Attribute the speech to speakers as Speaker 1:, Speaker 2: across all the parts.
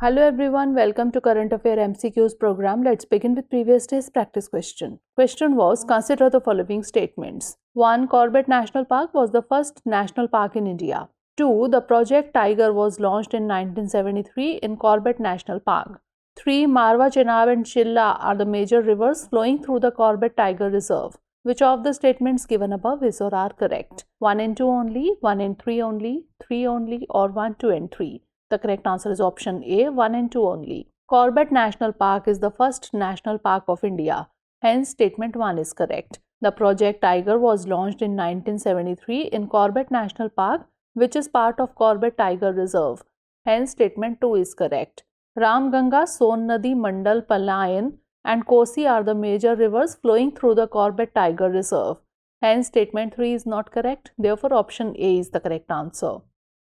Speaker 1: Hello everyone, welcome to Current Affairs MCQs program. Let's begin with previous day's practice question. Question was, consider the following statements. 1. Corbett National Park was the first national park in India. 2. The project Tiger was launched in 1973 in Corbett National Park. 3. Marwa, Chenab and Chilla are the major rivers flowing through the Corbett Tiger Reserve. Which of the statements given above is or are correct? 1 and 2 only, 1 and 3 only, 3 only, or 1, 2 and 3? The correct answer is option A, 1 and 2 only. Corbett National Park is the first national park of India. Hence, statement 1 is correct. The project Tiger was launched in 1973 in Corbett National Park, which is part of Corbett Tiger Reserve. Hence, statement 2 is correct. Ramganga, Son Nadi, Mandal, Palayan, and Kosi are the major rivers flowing through the Corbett Tiger Reserve. Hence, statement 3 is not correct. Therefore, option A is the correct answer.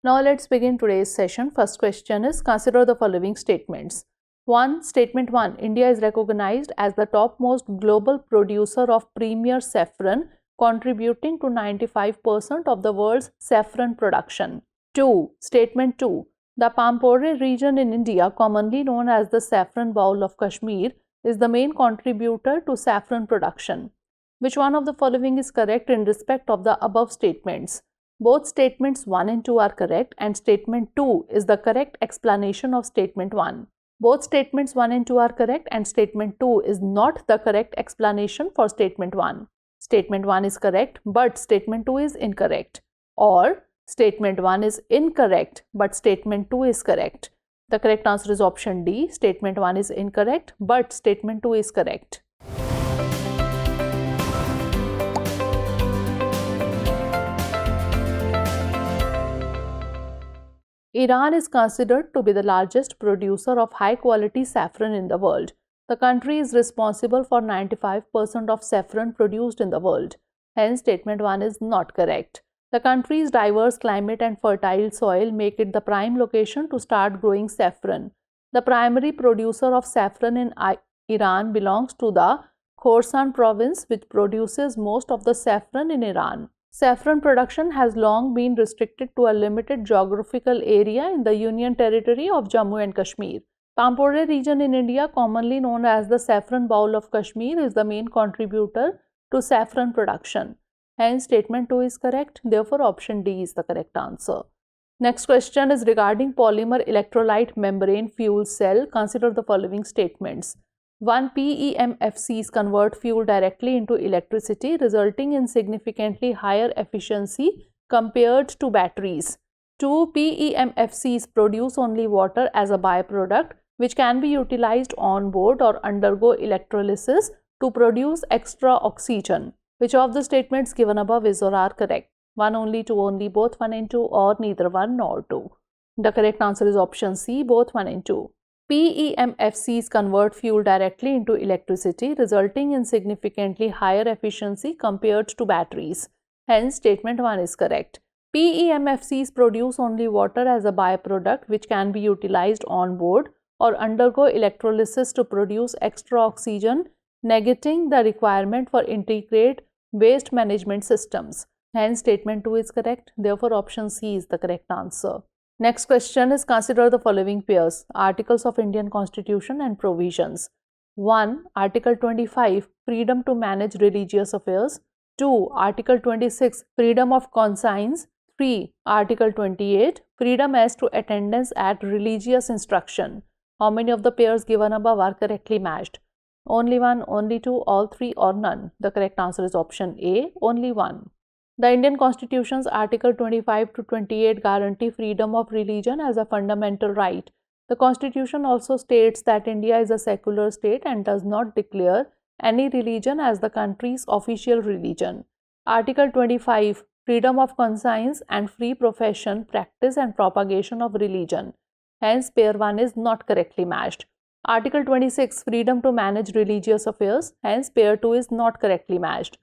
Speaker 1: Now let's begin today's session. First question is, consider the following statements. 1. Statement 1. India is recognized as the topmost global producer of premier saffron, contributing to 95% of the world's saffron production. 2. Statement 2. The Pampore region in India, commonly known as the Saffron Bowl of Kashmir, is the main contributor to saffron production. Which one of the following is correct in respect of the above statements? Both statements 1 and 2 are correct, and statement 2 is the correct explanation of statement 1. Both statements 1 and 2 are correct, and statement 2 is not the correct explanation for statement 1. Statement 1 is correct, but statement 2 is incorrect. Or statement 1 is incorrect, but statement 2 is correct. The correct answer is option D. Statement 1 is incorrect, but statement 2 is correct. Iran is considered to be the largest producer of high-quality saffron in the world. The country is responsible for 95% of saffron produced in the world. Hence, statement 1 is not correct. The country's diverse climate and fertile soil make it the prime location to start growing saffron. The primary producer of saffron in Iran belongs to the Khorasan province, which produces most of the saffron in Iran. Saffron production has long been restricted to a limited geographical area in the Union Territory of Jammu and Kashmir. Pampore region in India, commonly known as the Saffron Bowl of Kashmir, is the main contributor to saffron production. Hence, statement 2 is correct. Therefore, option D is the correct answer. Next question is regarding polymer electrolyte membrane fuel cell. Consider the following statements. 1. PEMFCs convert fuel directly into electricity, resulting in significantly higher efficiency compared to batteries. 2. PEMFCs produce only water as a byproduct, which can be utilized on board or undergo electrolysis to produce extra oxygen. Which of the statements given above is or are correct? 1 only, 2 only, both 1 and 2, or neither 1 nor 2? The correct answer is option C, both 1 and 2. PEMFCs convert fuel directly into electricity, resulting in significantly higher efficiency compared to batteries. Hence, statement 1 is correct. PEMFCs produce only water as a byproduct, which can be utilized on board or undergo electrolysis to produce extra oxygen, negating the requirement for integrated waste management systems. Hence, statement 2 is correct. Therefore, option C is the correct answer. Next question is, consider the following pairs. Articles of Indian Constitution and provisions. 1. Article 25, freedom to manage religious affairs. 2. Article 26, freedom of conscience. 3. Article 28, freedom as to attendance at religious instruction. How many of the pairs given above are correctly matched? Only 1, only 2, all 3, or none? The correct answer is option A, only 1. The Indian Constitution's Article 25 to 28 guarantee freedom of religion as a fundamental right. The Constitution also states that India is a secular state and does not declare any religion as the country's official religion. Article 25, freedom of conscience and free profession, practice and propagation of religion. Hence, pair 1 is not correctly matched. Article 26, freedom to manage religious affairs. Hence, pair 2 is not correctly matched.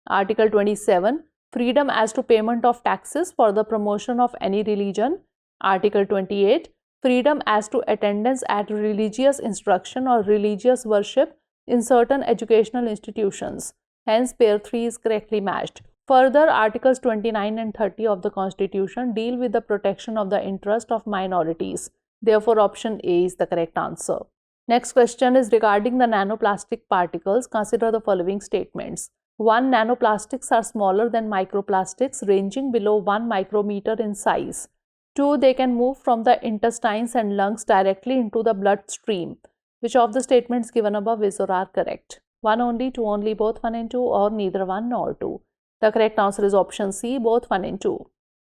Speaker 1: Article 27, freedom as to payment of taxes for the promotion of any religion. Article 28, freedom as to attendance at religious instruction or religious worship in certain educational institutions. Hence, pair 3 is correctly matched. Further, Articles 29 and 30 of the Constitution deal with the protection of the interest of minorities. Therefore, option A is the correct answer. Next question is regarding the nanoplastic particles. Consider the following statements. 1. Nanoplastics are smaller than microplastics, ranging below 1 micrometer in size. 2. They can move from the intestines and lungs directly into the bloodstream. Which of the statements given above is or are correct? 1 only, 2 only, both 1 and 2, or neither 1 nor 2? The correct answer is option C, both 1 and 2.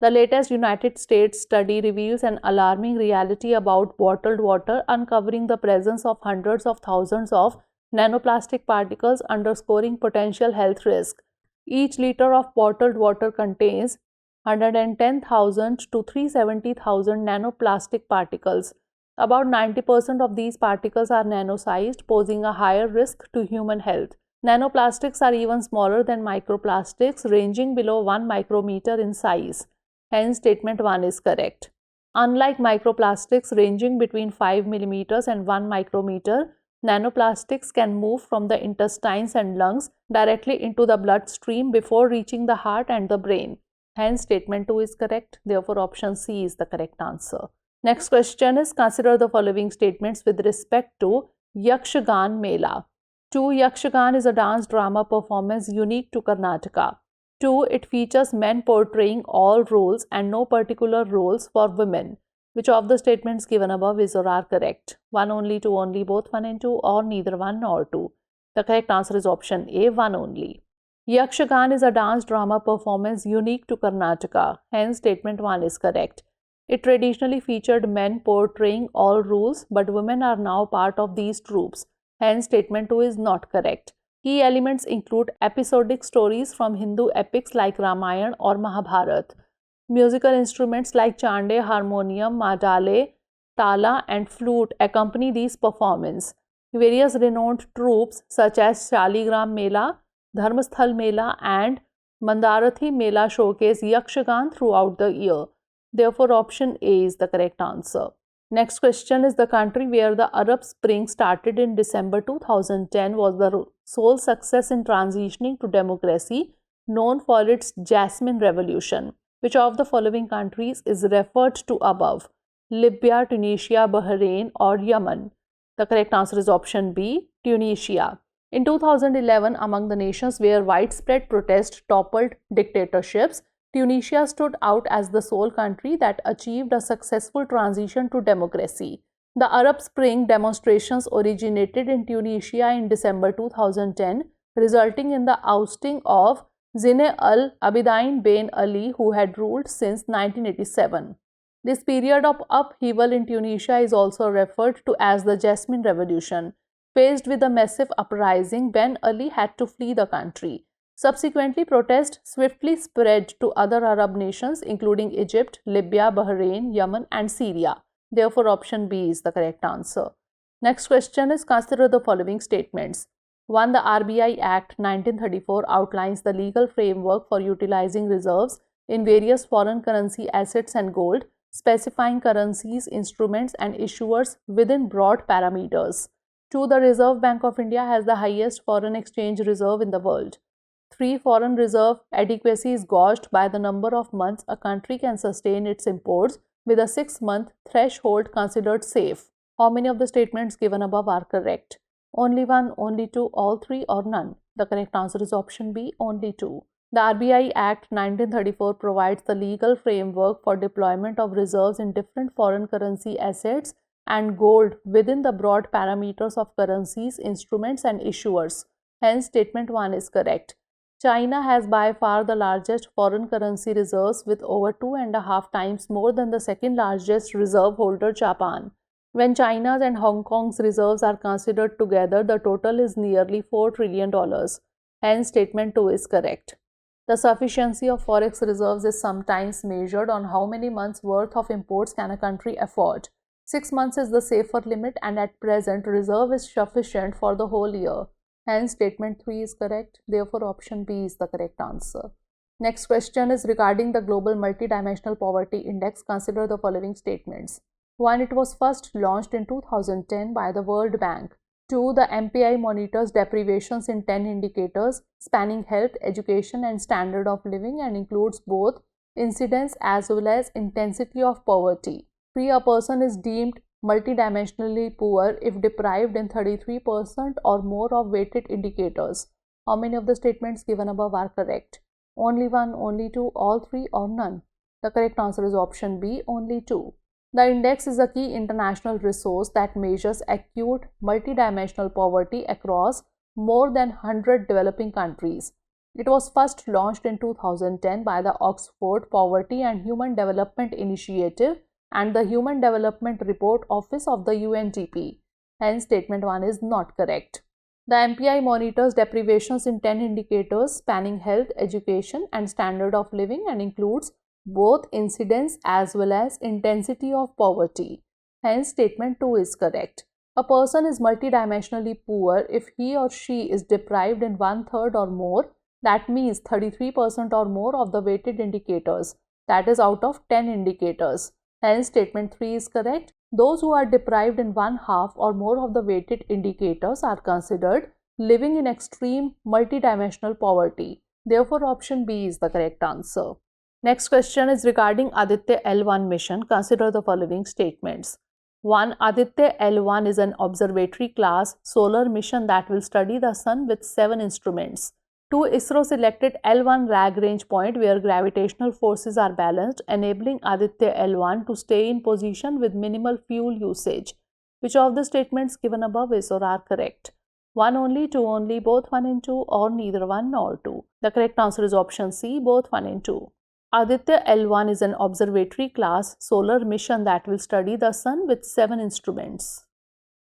Speaker 1: The latest United States study reveals an alarming reality about bottled water, uncovering the presence of hundreds of thousands of nanoplastic particles, underscoring potential health risk. Each liter of bottled water contains 110,000 to 370,000 nanoplastic particles. About 90% of these particles are nano-sized, posing a higher risk to human health. Nanoplastics are even smaller than microplastics, ranging below 1 micrometer in size. Hence, statement 1 is correct. Unlike microplastics ranging between 5 millimeters and 1 micrometer, nanoplastics can move from the intestines and lungs directly into the bloodstream before reaching the heart and the brain. Hence, statement 2 is correct. Therefore, option C is the correct answer. Next question is, consider the following statements with respect to Yakshagana Mela. 2. Yakshagana is a dance drama performance unique to Karnataka. 2. It features men portraying all roles and no particular roles for women. Which of the statements given above is or are correct? 1 only, 2 only, both 1 and 2, or neither 1 nor 2? The correct answer is option A, 1 only. Yakshagana is a dance drama performance unique to Karnataka. Hence, statement 1 is correct. It traditionally featured men portraying all roles, but women are now part of these troupes. Hence, statement 2 is not correct. Key elements include episodic stories from Hindu epics like Ramayana or Mahabharata. Musical instruments like chande, harmonium, madale, tala, and flute accompany these performances. Various renowned troupes such as Shaligram Mela, Dharmasthal Mela, and Mandarathi Mela showcase Yakshagana throughout the year. Therefore, option A is the correct answer. Next question is, the country where the Arab Spring started in December 2010 was the sole success in transitioning to democracy, known for its Jasmine Revolution. Which of the following countries is referred to above? Libya, Tunisia, Bahrain, or Yemen? The correct answer is option B, Tunisia. In 2011, among the nations where widespread protest toppled dictatorships, Tunisia stood out as the sole country that achieved a successful transition to democracy. The Arab Spring demonstrations originated in Tunisia in December 2010, resulting in the ousting of Zine al-Abidine Ben Ali, who had ruled since 1987. This period of upheaval in Tunisia is also referred to as the Jasmine Revolution. Faced with a massive uprising, Ben Ali had to flee the country. Subsequently, protests swiftly spread to other Arab nations including Egypt, Libya, Bahrain, Yemen, and Syria. Therefore, option B is the correct answer. Next question is, consider the following statements. 1. The RBI Act 1934 outlines the legal framework for utilizing reserves in various foreign currency assets and gold, specifying currencies, instruments, and issuers within broad parameters. 2. The Reserve Bank of India has the highest foreign exchange reserve in the world. 3. Foreign reserve adequacy is gauged by the number of months a country can sustain its imports, with a 6-month threshold considered safe. How many of the statements given above are correct? Only 1, only 2, all 3, or none? The correct answer is option B, only 2. The RBI Act 1934 provides the legal framework for deployment of reserves in different foreign currency assets and gold within the broad parameters of currencies, instruments, and issuers. Hence, statement 1 is correct. China has by far the largest foreign currency reserves with over 2.5 times more than the second largest reserve holder, Japan. When China's and Hong Kong's reserves are considered together, the total is nearly $4 trillion. Hence, statement 2 is correct. The sufficiency of forex reserves is sometimes measured on how many months' worth of imports can a country afford. 6 months is the safer limit, and at present, reserve is sufficient for the whole year. Hence, statement 3 is correct. Therefore, option B is the correct answer. Next question is regarding the Global Multidimensional Poverty Index. Consider the following statements. 1. It was first launched in 2010 by the World Bank. 2. The MPI monitors deprivations in 10 indicators spanning health, education, and standard of living and includes both incidence as well as intensity of poverty. 3. A person is deemed multidimensionally poor if deprived in 33% or more of weighted indicators. How many of the statements given above are correct? Only one, only two, all three, or none? The correct answer is option B, only two. The index is a key international resource that measures acute multidimensional poverty across more than 100 developing countries. It was first launched in 2010 by the Oxford Poverty and Human Development Initiative and the Human Development Report Office of the UNDP. Hence, statement 1 is not correct. The MPI monitors deprivations in 10 indicators spanning health, education, and standard of living and includes both incidence as well as intensity of poverty. Hence, statement 2 is correct. A person is multidimensionally poor if he or she is deprived in 1/3 or more, that means 33% or more of the weighted indicators, that is out of 10 indicators. Hence, statement 3 is correct. Those who are deprived in 1/2 or more of the weighted indicators are considered living in extreme multidimensional poverty. Therefore, option B is the correct answer. Next question is regarding Aditya L1 mission. Consider the following statements. 1. Aditya L1 is an observatory class solar mission that will study the sun with 7 instruments. 2. ISRO selected L1 Lagrange point where gravitational forces are balanced, enabling Aditya L1 to stay in position with minimal fuel usage. Which of the statements given above is or are correct? 1 only, 2 only, both 1 and 2, or neither 1 nor 2? The correct answer is option C, both 1 and 2. Aditya L1 is an observatory class solar mission that will study the sun with 7 instruments.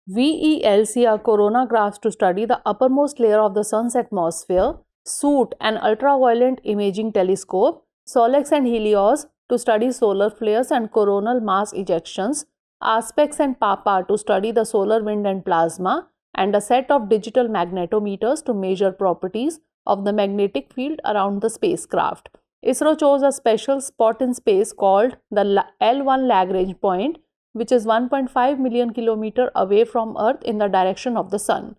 Speaker 1: VELC are coronagraphs to study the uppermost layer of the sun's atmosphere, SOOT, an ultraviolet imaging telescope, SOLEX and Helios to study solar flares and coronal mass ejections, ASPEX and PAPA to study the solar wind and plasma, and a set of digital magnetometers to measure properties of the magnetic field around the spacecraft. ISRO chose a special spot in space called the L1 Lagrange point, which is 1.5 million kilometers away from Earth in the direction of the Sun.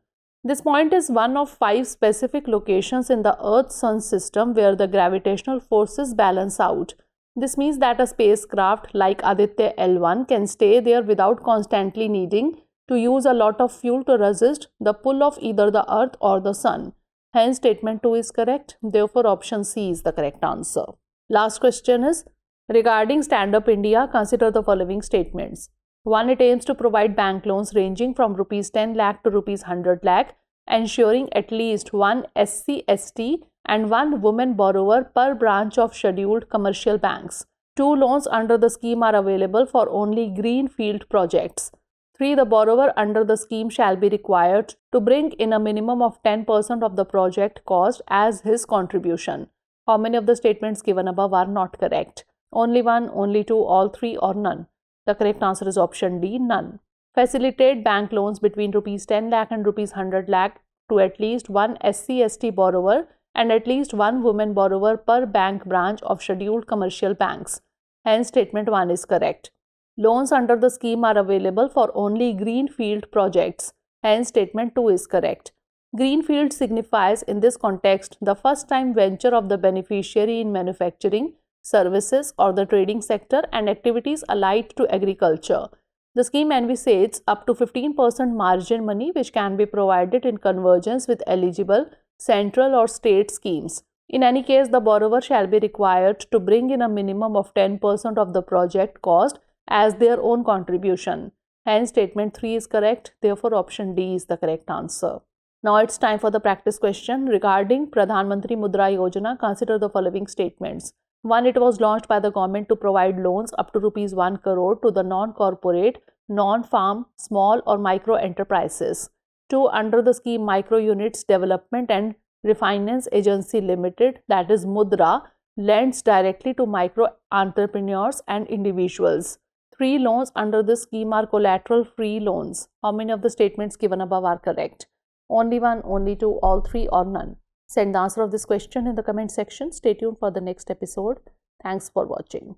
Speaker 1: This point is one of 5 specific locations in the Earth-Sun system where the gravitational forces balance out. This means that a spacecraft like Aditya L1 can stay there without constantly needing to use a lot of fuel to resist the pull of either the Earth or the Sun. Hence, statement 2 is correct. Therefore, option C is the correct answer. Last question is regarding Standup India. Consider the following statements. 1. It aims to provide bank loans ranging from Rs 10 lakh to Rs 100 lakh, ensuring at least one SC/ST and one woman borrower per branch of scheduled commercial banks. 2. Loans under the scheme are available for only greenfield projects. 3. The borrower under the scheme shall be required to bring in a minimum of 10% of the project cost as his contribution. How many of the statements given above are not correct? Only 1, only 2, all 3, or none? The correct answer is option D, none. Facilitate bank loans between Rs 10 lakh and Rs 100 lakh to at least one SC/ST borrower and at least one woman borrower per bank branch of scheduled commercial banks. Hence, statement 1 is correct. Loans under the scheme are available for only greenfield projects. Hence, statement 2 is correct. Greenfield signifies in this context the first-time venture of the beneficiary in manufacturing, services, or the trading sector and activities allied to agriculture. The scheme envisages up to 15% margin money which can be provided in convergence with eligible central or state schemes. In any case, the borrower shall be required to bring in a minimum of 10% of the project cost as their own contribution. Hence, statement 3 is correct. Therefore, option D is the correct answer. Now it's time for the practice question regarding Pradhan Mantri Mudra Yojana. Consider the following statements. 1. It was launched by the government to provide loans up to Rs 1 crore to the non-corporate, non-farm, small or micro enterprises. 2. Under the scheme, Micro Units Development and Refinance Agency Limited, that is Mudra, lends directly to micro entrepreneurs and individuals. 3. Loans under this scheme are collateral-free loans. How many of the statements given above are correct? Only 1, only 2, all 3, or none? Send the answer of this question in the comment section. Stay tuned for the next episode. Thanks for watching.